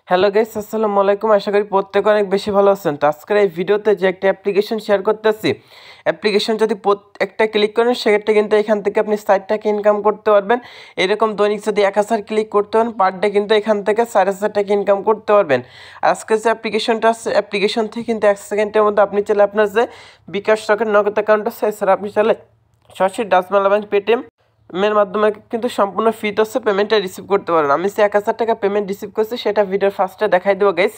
Hello guys, আসসালামু আলাইকুম। আশা করি প্রত্যেকে অনেক বেশি ভালো আছেন। তো আজকের এই ভিডিওতে যে একটা অ্যাপ্লিকেশন শেয়ার করতেছি, অ্যাপ্লিকেশন যদি একটা ক্লিক করেন সেক্ষেত্রে কিন্তু এখান থেকে আপনি 60 টাকা ইনকাম করতে পারবেন। এরকম দৈনিক যদি 1000 ক্লিক করতে পারেন পার ডে কিন্তু এখান থেকে 4000 টাকা ইনকাম করতে পারবেন। আজকে যে অ্যাপ্লিকেশনটা আছে, অ্যাপ্লিকেশন থেকে কিন্তু 1 সেকেন্ডের মধ্যে আপনি চাইলে আপনার যে বিকাশ রকেট নগদ অ্যাকাউন্ট আছে এছাড়া আপনি চাইলে সরাসরি ডাচবাংলা ব্যাংক, পেটিএম এর মাধ্যমে কিন্তু সম্পূর্ণ ফ্রিতে হচ্ছে পেমেন্টটা রিসিভ করতে পারেন। আমি যে 1000 টাকা পেমেন্ট রিসিভ করছি সেটা ভিডিওর ফার্স্টে দেখাই দেবো গাইস।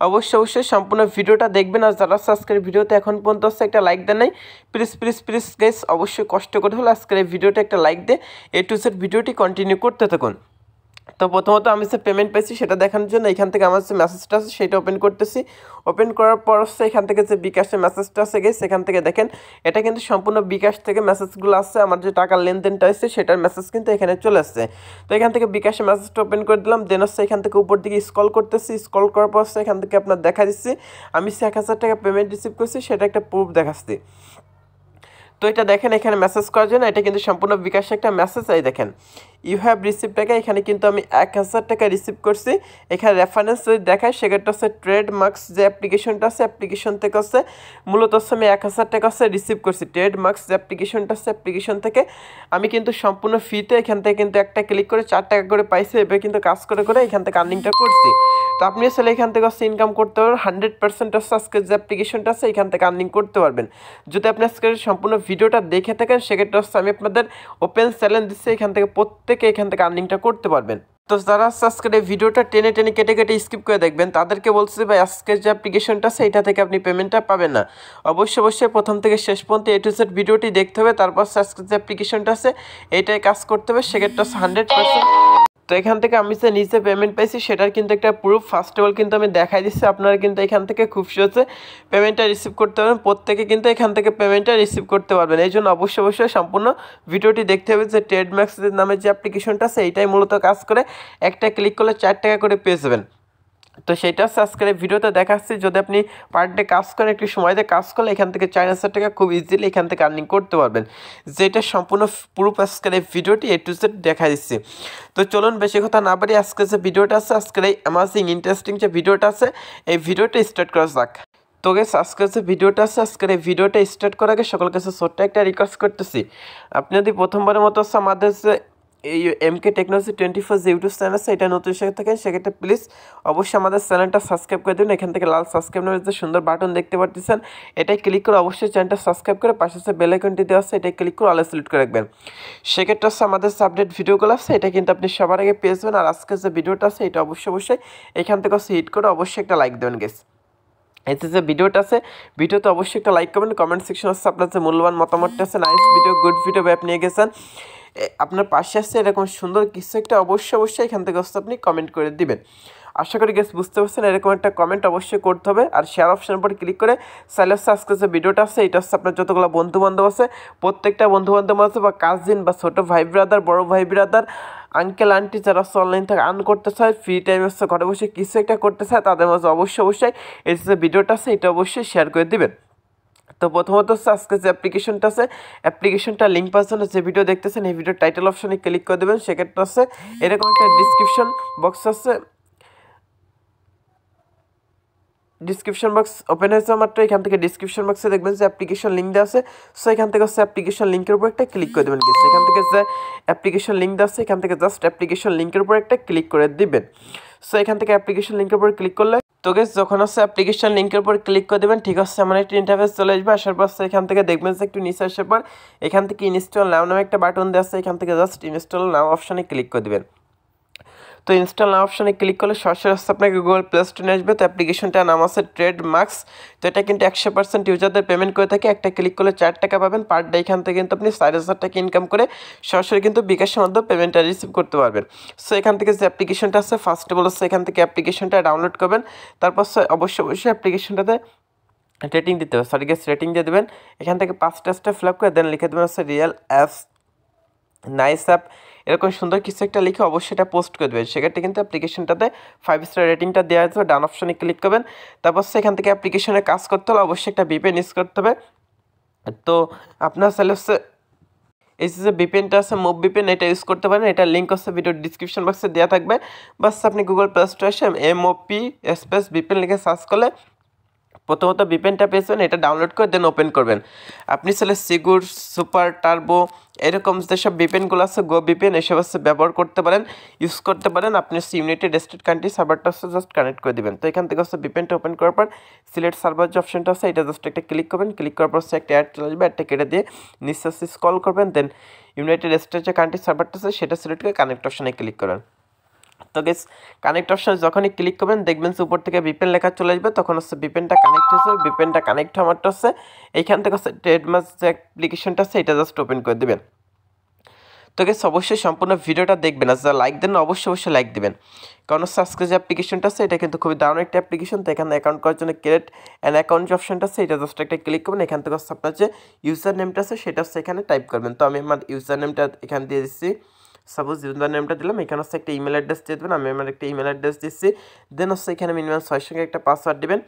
অবশ্যই সম্পূর্ণ ভিডিওটা দেখবেন। আর যারা আজকের ভিডিওতে এখন পর্যন্ত হচ্ছে একটা লাইক দেন নাই, প্লিজ গাইস অবশ্যই কষ্ট করে হলে আজকের এই ভিডিওটা একটা লাইক দিয়ে A to Z ভিডিওটি কন্টিনিউ করতে থাকুন। তো প্রথমত আমি যে পেমেন্ট পেয়েছি সেটা দেখানোর জন্য এখান থেকে আমার যে মেসেজটা আছে সেটা ওপেন করতেছি। ওপেন করার পর হচ্ছে এখান থেকে যে বিকাশের মেসেজটা আছে গেছে সেখান থেকে দেখেন এটা কিন্তু সম্পূর্ণ বিকাশ থেকে মেসেজগুলো আসছে। আমার যে টাকার লেনদেনটা হচ্ছে সেটার মেসেজ কিন্তু এখানে চলে আসছে। তো এখান থেকে বিকাশের মেসেজটা ওপেন করে দিলাম। দেন হচ্ছে এখান থেকে উপর দিকে স্ক্রল করতেছি। স্ক্রল করার পর হচ্ছে এখান থেকে আপনার দেখা দিচ্ছি আমি 1000 টাকা পেমেন্ট রিসিভ করছি সেটা একটা প্রুফ দেখাচ্ছি। তো এটা দেখেন এখানে মেসেজ করার জন্য এটা কিন্তু সম্পূর্ণ বিকাশে একটা মেসেজ। এই দেখেন ইউ হ্যাভ রিসিভ টাকা, এখানে কিন্তু আমি 1000 টাকা রিসিভ করছি। এখানে রেফারেন্স যদি দেখায় সেক্ষেত্রে হচ্ছে ট্রেডমার্কস যে অ্যাপ্লিকেশনটা আছে অ্যাপ্লিকেশন থেকে হচ্ছে মূলত হচ্ছে আমি 1000 টাকা হচ্ছে রিসিভ করছি। ট্রেডমার্কস যে অ্যাপ্লিকেশনটা আছে অ্যাপ্লিকেশন থেকে আমি কিন্তু সম্পূর্ণ ফ্রিতে এখান থেকে কিন্তু একটা ক্লিক করে 4 টাকা করে পাইছি। এবার কিন্তু কাজ করে এখান থেকে আর্নিংটা করছি। তো আপনি আসলে এখান থেকে হচ্ছে ইনকাম করতে পারবেন 100% হচ্ছে আজকের যে অ্যাপ্লিকেশনটা আছে এখান থেকে আর্নিং করতে পারবেন। যদি আপনি আজকের সম্পূর্ণ ভিডিওটা দেখে থাকেন সেক্ষেত্রে হচ্ছে আমি আপনাদের ওপেন চ্যালেঞ্জ দিচ্ছি, এখান থেকে প্রত্যেকে এখান থেকে আর্নিংটা করতে পারবেন। তো যারা আজকের এই ভিডিওটা টেনে কেটে স্কিপ করে দেখবেন তাদেরকে বলছি ভাই আজকের যে অ্যাপ্লিকেশনটা আছে এটা থেকে আপনি পেমেন্টটা পাবেন না। অবশ্যই প্রথম থেকে শেষ পর্যন্ত A to Z ভিডিওটি দেখতে হবে, তারপর আজকের যে অ্যাপ্লিকেশনটা আছে এইটাই কাজ করতে হবে, সেক্ষেত্রে 100%। তো এখান থেকে আমি যে নিজে পেমেন্ট পাইছি সেটার কিন্তু একটা প্রুফ ফার্স্ট অফ অল কিন্তু আমি দেখাই দিচ্ছি। আপনারা কিন্তু এখান থেকে খুব সহজে পেমেন্টটা রিসিভ করতে পারবেন, প্রত্যেকে কিন্তু এখান থেকে পেমেন্টটা রিসিভ করতে পারবেন। এই জন্য অবশ্যই সম্পূর্ণ ভিডিওটি দেখতে হবে। যে ট্রেডমার্কস নামে যে অ্যাপ্লিকেশনটা আছে এইটাই মূলত কাজ করে, একটা ক্লিক করলে 4 টাকা করে পেয়ে যাবেন। তো সেটা হচ্ছে আজকের এই ভিডিওতে দেখাচ্ছি। যদি আপনি পার ডে কাজ করেন, একটু সময় দিয়ে কাজ করলে এখান থেকে 4000 টাকা খুব ইজিলি এখান থেকে আর্নিং করতে পারবেন। যেটা সম্পূর্ণ প্রুফ আজকের এই ভিডিওটি A to Z দেখা দিচ্ছি। তো চলুন বেশি কথা না বাড়ি আজকের যে ভিডিওটা আছে, আজকের এই অ্যামাজিং ইন্টারেস্টিং যে ভিডিওটা আছে এই ভিডিওটা স্টার্ট করা যাক। তো গেস আজকের যে ভিডিওটা আছে, আজকের এই ভিডিওটা স্টার্ট করার আগে সকল কাছে ছোট্ট একটা রিকোয়েস্ট করতেছি। আপনি যদি প্রথমবারের মতো আমাদের যে এই MK টেকনোলজি 24 যে ইউটিউব চ্যানেল আছে এটা নতুন শিখে থাকেন সেক্ষেত্রে প্লিজ অবশ্যই আমাদের চ্যানেলটা সাবস্ক্রাইব করে দিন। এখান থেকে লাল সাবস্ক্রাইব নামের যে সুন্দর বাটন দেখতে পাচ্ছেন এটাই ক্লিক করে অবশ্যই চ্যানেলটা সাবস্ক্রাইব করে পাশে যে বেল আইকনটি দেওয়া আছে এটাই ক্লিক করে অলে সিলেক্ট করে রাখবেন। সেক্ষেত্রে হচ্ছে আমাদের যে আপডেট ভিডিওগুলো আছে এটা কিন্তু আপনি সবার আগে পেয়ে যাবেন। আর আজকের যে ভিডিওটা আছে এটা অবশ্যই এখান থেকে হচ্ছে হিট করে অবশ্যই একটা লাইক দেবেন গেস। এতে যে ভিডিওটা আছে ভিডিওতে অবশ্যই একটা লাইক করবেন। কমেন্ট সেকশন হচ্ছে আপনার যে মূল্যবান মতামতটা আছে, নাইস ভিডিও, গুড ভিডিও আপনি নিয়ে গেছেন, আপনার পাশে আসছে এরকম সুন্দর কিছু একটা অবশ্যই এখান থেকে হচ্ছে আপনি কমেন্ট করে দিবেন। আশা করি গেস বুঝতে পারছেন, এরকম একটা কমেন্ট অবশ্যই করতে হবে। আর শেয়ার অপশনের উপর ক্লিক করে চাইলে হচ্ছে আজকে যে ভিডিওটা আছে এটা হচ্ছে আপনার যতগুলো বন্ধুবান্ধব আছে প্রত্যেকটা বন্ধুবান্ধব আছে বা কাজিন বা ছোটো ভাই ব্রাদার, বড় ভাই ব্রাদার, আঙ্কেল আন্টি যারা হচ্ছে অনলাইন থেকে আর্ন করতে চায়, ফ্রি টাইম হচ্ছে ঘরে বসে কিছু একটা করতে চায়, তাদের মাঝে অবশ্যই এই যে ভিডিওটা আছে এটা অবশ্যই শেয়ার করে দিবেন। তো প্রথমত হচ্ছে আজকে যে অ্যাপ্লিকেশনটা আছে অ্যাপ্লিকেশনটা লিঙ্ক পাওয়ার জন্য যে ভিডিও দেখতেছেন এই ভিডিও টাইটেল অপশনে ক্লিক করে দেবেন। সেক্ষেত্রে হচ্ছে এরকম একটা ডিসক্রিপশন বক্স আছে, ডিসক্রিপশন বক্স ওপেন হয়েছে মাত্র এখান থেকে ডিসক্রিপশন বক্সে দেখবেন যে অ্যাপ্লিকেশন লিঙ্ক দেওয়া আছে। সো এখান থেকে হচ্ছে অ্যাপ্লিকেশন লিঙ্কের উপর একটা ক্লিক করে দেবেন। এখান থেকে যে অ্যাপ্লিকেশন লিঙ্ক দেওয়া আছে এখান থেকে জাস্ট অ্যাপ্লিকেশন লিঙ্কের উপর একটা ক্লিক করে দিবেন। সো এখান থেকে অ্যাপ্লিকেশন লিঙ্কের উপর ক্লিক করলে তো গেস যখন হচ্ছে অ্যাপ্লিকেশন লিঙ্কের উপর ক্লিক করে দেবেন ঠিক আছে আমার একটা ইন্টারফেস চলে আসবে। আসার পর এখান থেকে দেখবেন যে একটু নিচে আসার পর এখান থেকে ইনস্টল নাও নামে একটা বাটন দেওয়া আছে, এখান থেকে জাস্ট ইনস্টল নাও অপশানে ক্লিক করে দেবেন। তো ইনস্টল নাও অপশানে ক্লিক করলে সরাসরি আপনাকে গুগল প্লে স্টোরে আসবে। তো অ্যাপ্লিকেশনটার নাম আছে ট্রেডমার্কস। তো এটা কিন্তু 100% ইউজারদের পেমেন্ট করে থাকে, একটা ক্লিক করলে 4 টাকা পাবেন পার ডে। এখান থেকে কিন্তু আপনি 4000 টাকা ইনকাম করে সরাসরি কিন্তু বিকাশের মাধ্যমে পেমেন্টটা রিসিভ করতে পারবেন। সো এখান থেকে যে অ্যাপ্লিকেশনটা আছে ফার্স্ট অফ অল হচ্ছে এখান থেকে অ্যাপ্লিকেশনটা ডাউনলোড করবেন। তারপর অবশ্যই অ্যাপ্লিকেশনটাতে রেটিং দিতে হবে, সরি গেস রেটিং দিয়ে দেবেন। এখান থেকে 5টা স্টেপ ফিল আপ করে দেন লিখে দেবেন হচ্ছে রিয়েল অ্যাপস, নাইস অ্যাপ, এরকম সুন্দর কিছু একটা লিখে অবশ্যই এটা পোস্ট করে দেবেন। সেক্ষেত্রে কিন্তু অ্যাপ্লিকেশনটাতে 5 স্টার রেটিংটা দেওয়া যাবে। ডান অপশনে ক্লিক করবেন। তারপর সেখান থেকে অ্যাপ্লিকেশনে কাজ করতে হলে অবশ্যই একটা VPN ইউজ করতে হবে। তো আপনার চাইলে হচ্ছে এই যে ভিপিএনটা আছে মুভ ভিপিএন, এটা ইউজ করতে পারেন। এটা লিঙ্ক হচ্ছে ভিডিও ডিসক্রিপশন বক্সে দেওয়া থাকবে। বাস আপনি গুগল প্লে স্টোরে এসে MOP স্পেস ভিপিএন লিখে সার্চ করলে প্রথমত ভিপিএনটা পেয়েছেন, এটা ডাউনলোড করে দেন ওপেন করবেন। আপনি চাইলে সিকিউর, সুপার, টার্বো এরকম যেসব ভিপিএনগুলো আছে, গো ভিপিএন এসব আছে ব্যবহার করতে পারেন, ইউজ করতে পারেন। আপনি ইউনাইটেড স্টেট কান্ট্রি সার্ভারটা হচ্ছে জাস্ট কানেক্ট করে দেবেন। তো এখান থেকে হচ্ছে ভিপিএনটা ওপেন করার পর সিলেক্ট সার্ভার যে অপশনটা আছে এটা জাস্ট একটা ক্লিক করবেন। ক্লিক করার পর হচ্ছে একটা অ্যাড চলে আসবে, অ্যাডটা কেটে দিয়ে নিচে হচ্ছে স্ক্রল করবেন, দেন ইউনাইটেড স্টেট যে কান্ট্রি সার্ভারটা আছে সেটা সিলেক্ট করে কানেক্ট অপশনে ক্লিক করেন। তো গেস কানেক্ট অপশনে যখনই ক্লিক করবেন দেখবেন যে উপর থেকে ভিপিএন লেখা চলে আসবে, তখন হচ্ছে ভিপিএনটা কানেক্ট হয়েছে। ভিপিএনটা কানেক্ট হওয়ার হচ্ছে এইখান থেকে হচ্ছে ট্রেডমাস যে অ্যাপ্লিকেশনটা আছে এটা জাস্ট ওপেন করে দেবেন। তো গেস অবশ্যই সম্পূর্ণ ভিডিওটা দেখবেন, আর যারা লাইক দেন না অবশ্যই লাইক দেবেন, কারণ হচ্ছে আজকে যে অ্যাপ্লিকেশনটা আছে এটা কিন্তু খুবই দারুণ একটা অ্যাপ্লিকেশন। তো এখানে অ্যাকাউন্ট করার জন্য ক্রিয়েট অ্যান অ্যাকাউন্ট যে অপশনটা আছে এটা জাস্ট একটা ক্লিক করবেন। এখান থেকে হচ্ছে আপনার যে ইউজার নেমটা আছে সেটা হচ্ছে এখানে টাইপ করবেন। তো আমি আমার ইউজার নেমটা এখানে দিয়ে দিচ্ছি, সাপোজ ইউজার নেমটা দিলাম। এখানে হচ্ছে একটা ইমেল অ্যাড্রেস দিয়ে দেবেন, আমি আমার একটা ইমেল অ্যাড্রেস দিচ্ছি। দেন হচ্ছে এখানে মিনিমাম 6 সঙ্গে একটা পাসওয়ার্ড দেবেন,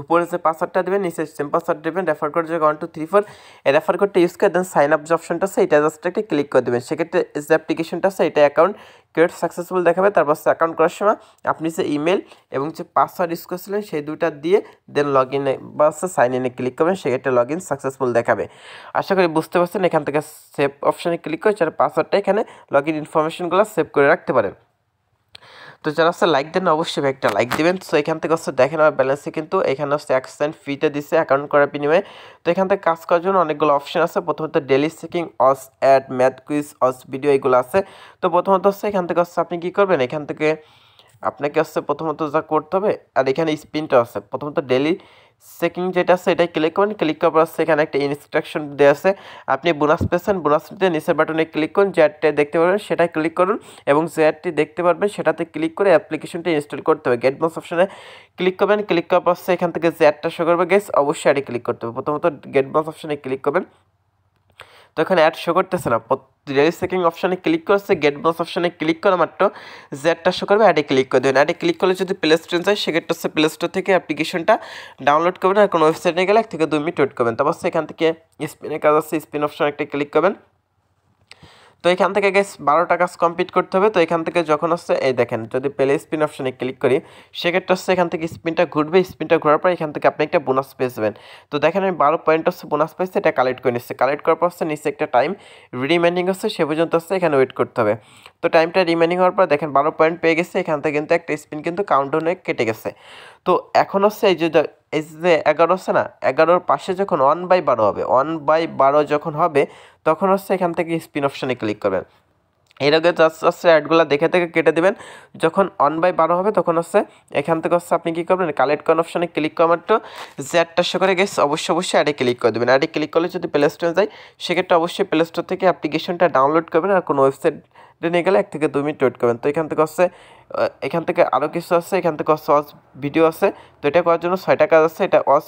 উপরে যে পাসওয়ার্ডটা দেবেন, নিচে সেম পাসওয়ার্ড দেবেন, রেফার কোড যে 1 2 3 4 এই রেফার কোডটা ইউজ করে দেন সাইন আপ যে অপশনটা আছে এটা জাস্ট একটা ক্লিক করে দেবেন। সেক্ষেত্রে যে অ্যাপ্লিকেশনটা আছে এটা অ্যাকাউন্ট ক্রিয়েট সাকসেসফুল দেখাবে। তারপর অ্যাকাউন্ট করার সময় আপনি যে ইমেল এবং যে পাসওয়ার্ড ইউজ করছিলেন সেই দুইটা দিয়ে দেন লগ ইনে বা সাইন ইনে ক্লিক করবেন, সেক্ষেত্রে লগ ইন সাকসেসফুল দেখাবে। আশা করি বুঝতে পারছেন। এখান থেকে সেভ অপশনে ক্লিক করে যারা পাসওয়ার্ডটা এখানে লগ ইন ইনফরমেশনগুলো সেভ করে রাখতে পারেন। তো যারা হচ্ছে লাইক দেন একটা লাইক দিবেন। সো এখান থেকে হচ্ছে দেখেন আমার ব্যালেন্সে কিন্তু এখানে হচ্ছে 1 সেন্ট ফিতে দিচ্ছে অ্যাকাউন্ট করার বিনিময়ে। তো এখান থেকে কাজ করার জন্য অনেকগুলো অপশন আছে। প্রথমত ডেলি চেকিং, অস অ্যাড, ম্যাথ কুইজ, অস ভিডিও এগুলো আছে। তো প্রথমত হচ্ছে এখান থেকে হচ্ছে আপনি কী করবেন, এখান থেকে আপনাকে হচ্ছে প্রথমত যা করতে হবে, আর এখানে স্পিনটা আছে। প্রথমত ডেলি চেকিং যেটা আছে এটাই ক্লিক করবেন। ক্লিক করার পর হচ্ছে এখানে একটা ইনস্ট্রাকশন দেওয়া আছে, আপনি বোনাস পেয়েছেন, বোনাস নিতে নিচের বাটনে ক্লিক করুন, যে অ্যাডটা দেখতে পারবেন সেটাই ক্লিক করুন এবং যে অ্যাডটি দেখতে পারবেন সেটাতে ক্লিক করে অ্যাপ্লিকেশনটা ইনস্টল করতে হবে। গেট বোনাস অপশনে ক্লিক করবেন। ক্লিক করার পর হচ্ছে এখান থেকে যে অ্যাডটা শো করবে গেস অবশ্যই অ্যাডে ক্লিক করতে হবে। প্রথমত গেট বোনাস অপশনে ক্লিক করবেন। তো এখানে অ্যাড শো করতেছে না, ডেলি চেকিং অপশানে ক্লিক করছে, গেট বোনাস অপশানে ক্লিক করা মাত্র যে অ্যাডটা শো করবে অ্যাডে ক্লিক করে দেবেন। অ্যাডে ক্লিক করলে যদি প্লে স্টোরে যায় সেক্ষেত্রে হচ্ছে প্লে স্টোর থেকে অ্যাপ্লিকেশনটা ডাউনলোড করবেন, আর কোনো ওয়েবসাইটে গেলে 1 থেকে 2 মিনিট ওয়েট করবেন। তারপর এখান থেকে স্পিনের কাজ আছে, স্পিন অপশানে একটা ক্লিক করবেন। তো এখান থেকে গেস 12টা কাজ কমপ্লিট করতে হবে। তো এখান থেকে যখন হচ্ছে এই দেখেন যদি প্লে স্পিন অপশনে ক্লিক করি সেক্ষেত্রে হচ্ছে এখান থেকে স্পিনটা ঘুরবে, স্পিনটা ঘোরার পর এখান থেকে আপনি একটা বোনাস পেয়ে যাবেন। তো দেখেন আমি 12 পয়েন্ট হচ্ছে বোনাস পাইছি, এটা কালেক্ট করে নিচ্ছে। কালেক্ট করার পর হচ্ছে নিচে একটা টাইম রিমাইন্ডিং হচ্ছে, সে পর্যন্ত হচ্ছে এখানে ওয়েট করতে হবে। তো টাইমটা রিমাইন্ডিং হওয়ার পর দেখেন 12 পয়েন্ট পেয়ে গেছে। এখান থেকে কিন্তু একটা স্পিন কিন্তু কাউন্টডাউনে কেটে গেছে। তো এখন হচ্ছে এই যে 11 আছে না, 11-র পাশে যখন 1/12 হবে, 1/12 যখন হবে তখন হচ্ছে এখান থেকে স্পিন অপশনে ক্লিক করবেন। এর আগে জাস্ট অ্যাডগুলো দেখে থেকে কেটে দেবেন। যখন 1/12 হবে তখন হচ্ছে এখান থেকে হচ্ছে আপনি কী করবেন, কালেক্ট করার অপশানে ক্লিক করা মাত্র যে অ্যাডটা শো করে গেছে অবশ্যই অ্যাডে ক্লিক করে দেবেন। অ্যাডে ক্লিক করলে যদি প্লে স্টোরে যায় সেক্ষেত্রে অবশ্যই প্লে স্টোর থেকে অ্যাপ্লিকেশনটা ডাউনলোড করবেন, আর কোনো ওয়েবসাইট নিয়ে গেলে 1 থেকে 2 মিনিট ওয়েট করবেন। তো এখান থেকে হচ্ছে এখান থেকে আরও কিছু আছে, এখান থেকে হচ্ছে ওয়াচ ভিডিও আছে। তো এটা করার জন্য 6টা কাজ আছে। এটা ওয়াচ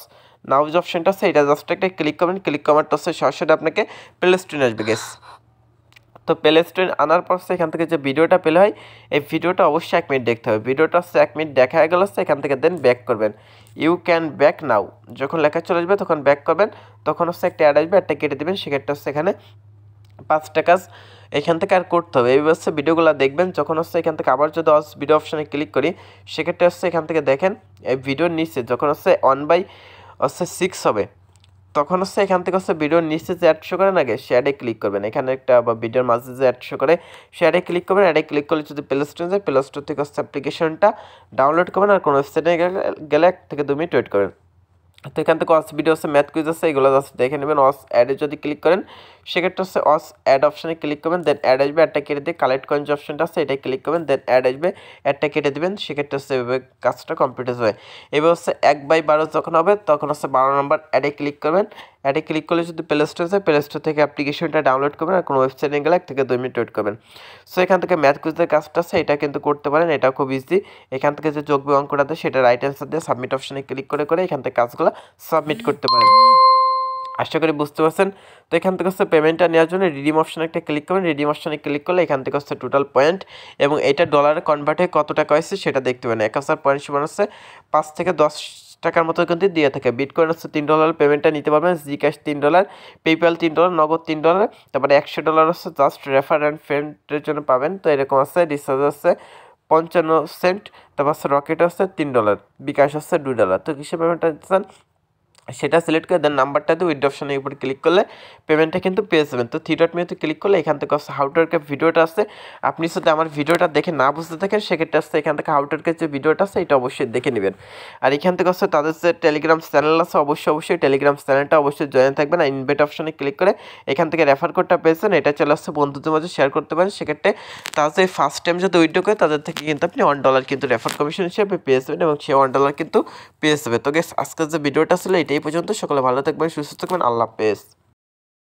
নাও যে অপশানটা আছে এটা জাস্ট একটা ক্লিক করবেন। ক্লিক করার মাত্র হচ্ছে সরাসরি আপনাকে প্লে স্টোরে আসবে গেস। তো প্লে স্টোরে আনার পর এখান থেকে যে ভিডিওটা পেলে হয় এই ভিডিওটা অবশ্যই 1 মিনিট দেখতে হবে। ভিডিওটা হচ্ছে 1 মিনিট দেখা হয়ে গেল, এখান থেকে দেন ব্যাক করবেন। ইউ ক্যান ব্যাক নাও যখন লেখা চলে আসবে তখন ব্যাক করবেন। তখন হচ্ছে একটা অ্যাড আসবে, একটা কেটে দেবেন। সেক্ষেত্রে হচ্ছে এখানে 5টা কাজ এখান থেকে আর করতে হবে। এই হচ্ছে ভিডিওগুলো দেখবেন। যখন হচ্ছে এখান থেকে আবার যদি ভিডিও অপশানে ক্লিক করি সেক্ষেত্রে হচ্ছে এখান থেকে দেখেন এই ভিডিওর নিচে যখন হচ্ছে 1/6 হবে তখন হচ্ছে এখান থেকে হচ্ছে ভিডিওর নিচে যে অ্যাড শো করে না সে অ্যাডে ক্লিক করবেন। এখানে একটা বা ভিডিওর মাঝে যে অ্যাড শো করে সে অ্যাডে ক্লিক করবেন। অ্যাডে ক্লিক করলে যদি প্লে স্টোরে যায় প্লে স্টোর থেকে হচ্ছে অ্যাপ্লিকেশনটা ডাউনলোড করবেন, আর কোনো ওয়েবসাইটে গেলে 1 থেকে 2 মিনিট ওয়েট করবেন। তো এখান থেকে ওয়াচ ভিডিও আছে, ম্যাথ কুইজ আছে, এগুলো জাস্ট দেখে নেবেন। ওয়াচ অ্যাডে যদি ক্লিক করেন সেক্ষেত্রে হচ্ছে ওয়াচ অ্যাড অপশানে ক্লিক করবেন, দেন অ্যাড আসবে, অ্যাডটা কেটে দিয়ে কালেক্ট কয়েন যে অপশানটা আছে এটাই ক্লিক করবেন, দেন অ্যাড আসবে, অ্যাডটা কেটে দেবেন। সেক্ষেত্রে হচ্ছে এভাবে কাজটা কমপ্লিট হয়ে যাবে। এবার হচ্ছে 1/12 যখন হবে তখন হচ্ছে 12 নম্বর অ্যাডে ক্লিক করবেন। অ্যাডে ক্লিক করলে যদি প্লে স্টোরে যায় প্লে স্টোর থেকে অ্যাপ্লিকেশনটা ডাউনলোড করবেন, আর কোনো ওয়েবসাইটে গেলে 1 থেকে 2 মিনিট ওয়েট করবেন। সো এখান থেকে ম্যাথ কুইজের কাজটা আছে এটা কিন্তু করতে পারেন, এটা খুব ইজি। এখান থেকে যে যোগ বিয়োগ অঙ্কটা দেয় সেটা রাইট অ্যান্সার দিয়ে সাবমিট অপশানে ক্লিক করে এখান থেকে কাজগুলো সাবমিট করতে পারেন। আশা করি বুঝতে পারছেন। তো এখান থেকে হচ্ছে পেমেন্টটা নেওয়ার জন্য রিডিম অপশানে একটা ক্লিক করবেন। রিডিম অপশানে ক্লিক করলে এখান থেকে হচ্ছে টোটাল পয়েন্ট এবং এটা ডলারে কনভার্ট হয়ে কত টাকা হয়েছে সেটা দেখতে পাবেন। 1000 পয়েন্ট সমান হচ্ছে 5 থেকে 10 টাকার মতো কিন্তু দিয়ে থাকে। বিটকয়েন হচ্ছে $3 পেমেন্টটা নিতে পারবেন, জিক্যাশ $3, পেপ্যাল $3, নগদ $3, তারপরে $100 হচ্ছে জাস্ট রেফার অ্যান্ড ফ্রেন্ডের জন্য পাবেন। তো এরকম আছে। রিচার্জ হচ্ছে 55 সেন্ট, তারপর হচ্ছে রকেট হচ্ছে $3, বিকাশ হচ্ছে $2। তো কিসে পেমেন্টটা দিচ্ছেন সেটা সিলেক্ট করে দেন, নাম্বারটাতে উইথ অপশনের উপর ক্লিক করলে পেমেন্টটা কিন্তু পেয়ে যাবেন। তো 3 ক্লিক করলে এখান থেকে হচ্ছে হাউ টু আর্ন ভিডিওটা আছে। আপনি যদি আমার ভিডিওটা দেখে না বুঝতে থাকেন সেক্ষেত্রে হচ্ছে এখান থেকে হাউ টু আর্ন যে ভিডিওটা আছে এটা অবশ্যই দেখে নেবেন। আর এখান থেকে হচ্ছে তাদের যে টেলিগ্রাম চ্যানেল আছে অবশ্যই টেলিগ্রাম চ্যানেলটা অবশ্যই জয়েন থাকবেন। আর ইনভাইট অপশনে ক্লিক করে এখান থেকে রেফার কোডটা পেয়েছেন, এটা চলে আসছে বন্ধুদের মাঝে শেয়ার করতে পারেন। সেক্ষেত্রে তাদের যে ফার্স্ট টাইম যদি উইথড্র করে তাদের থেকে কিন্তু আপনি $1 কিন্তু রেফার কমিশন হিসেবে পেয়ে যাবেন এবং সে $1 কিন্তু পেয়ে যাবে। তো গেস আজকের যে ভিডিওটা ছিল এটাই পর্যন্ত। সকলে ভালো থাকবেন, সুস্থ থাকবেন, আল্লাহ হাফেজ।